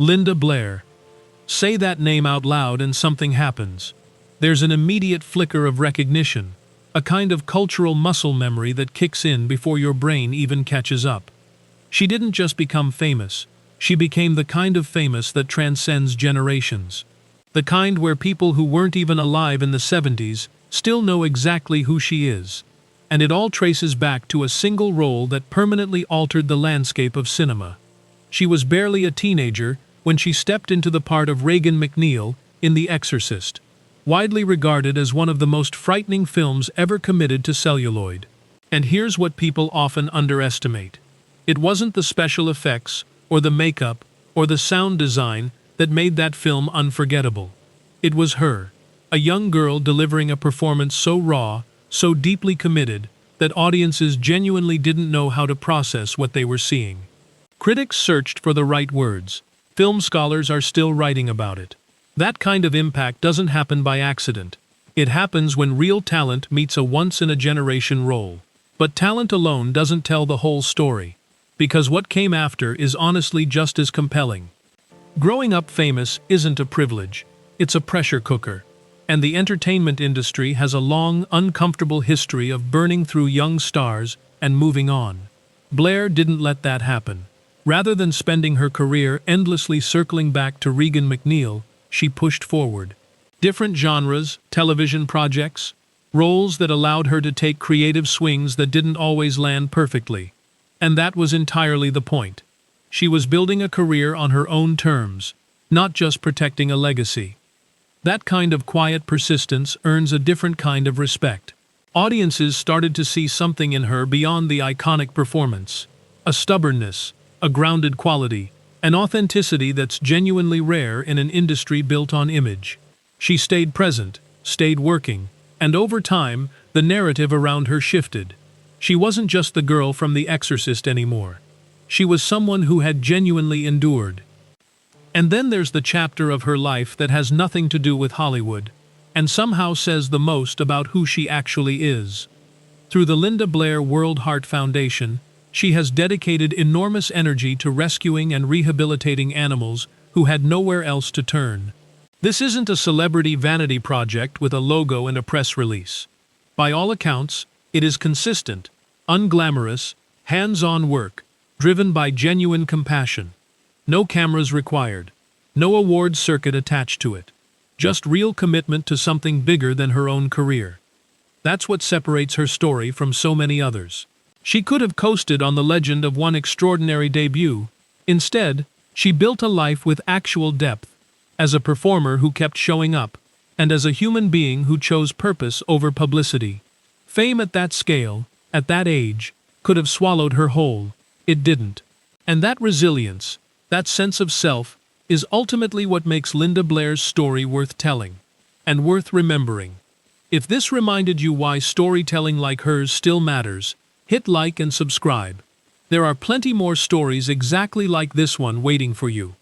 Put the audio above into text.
Linda Blair. Say that name out loud and something happens. There's an immediate flicker of recognition, a kind of cultural muscle memory that kicks in before your brain even catches up. She didn't just become famous, she became the kind of famous that transcends generations. The kind where people who weren't even alive in the 70s still know exactly who she is. And it all traces back to a single role that permanently altered the landscape of cinema. She was barely a teenager when she stepped into the part of Regan MacNeil in The Exorcist, widely regarded as one of the most frightening films ever committed to celluloid. And here's what people often underestimate. It wasn't the special effects, or the makeup, or the sound design that made that film unforgettable. It was her, a young girl delivering a performance so raw, so deeply committed, that audiences genuinely didn't know how to process what they were seeing. Critics searched for the right words. Film scholars are still writing about it. That kind of impact doesn't happen by accident. It happens when real talent meets a once-in-a-generation role. But talent alone doesn't tell the whole story, because what came after is honestly just as compelling. Growing up famous isn't a privilege, it's a pressure cooker. And the entertainment industry has a long, uncomfortable history of burning through young stars and moving on. Blair didn't let that happen. Rather than spending her career endlessly circling back to Regan MacNeil, she pushed forward. Different genres, television projects, roles that allowed her to take creative swings that didn't always land perfectly. And that was entirely the point. She was building a career on her own terms, not just protecting a legacy. That kind of quiet persistence earns a different kind of respect. Audiences started to see something in her beyond the iconic performance. A stubbornness, a grounded quality, an authenticity that's genuinely rare in an industry built on image. She stayed present, stayed working, and over time, the narrative around her shifted. She wasn't just the girl from The Exorcist anymore. She was someone who had genuinely endured. And then there's the chapter of her life that has nothing to do with Hollywood, and somehow says the most about who she actually is. Through the Linda Blair World Heart Foundation, she has dedicated enormous energy to rescuing and rehabilitating animals who had nowhere else to turn. This isn't a celebrity vanity project with a logo and a press release. By all accounts, it is consistent, unglamorous, hands-on work, driven by genuine compassion. No cameras required, no award circuit attached to it. Just real commitment to something bigger than her own career. That's what separates her story from so many others. She could have coasted on the legend of one extraordinary debut. Instead, she built a life with actual depth, as a performer who kept showing up, and as a human being who chose purpose over publicity. Fame at that scale, at that age, could have swallowed her whole. It didn't. And that resilience, that sense of self, is ultimately what makes Linda Blair's story worth telling, and worth remembering. If this reminded you why storytelling like hers still matters, hit like and subscribe. There are plenty more stories exactly like this one waiting for you.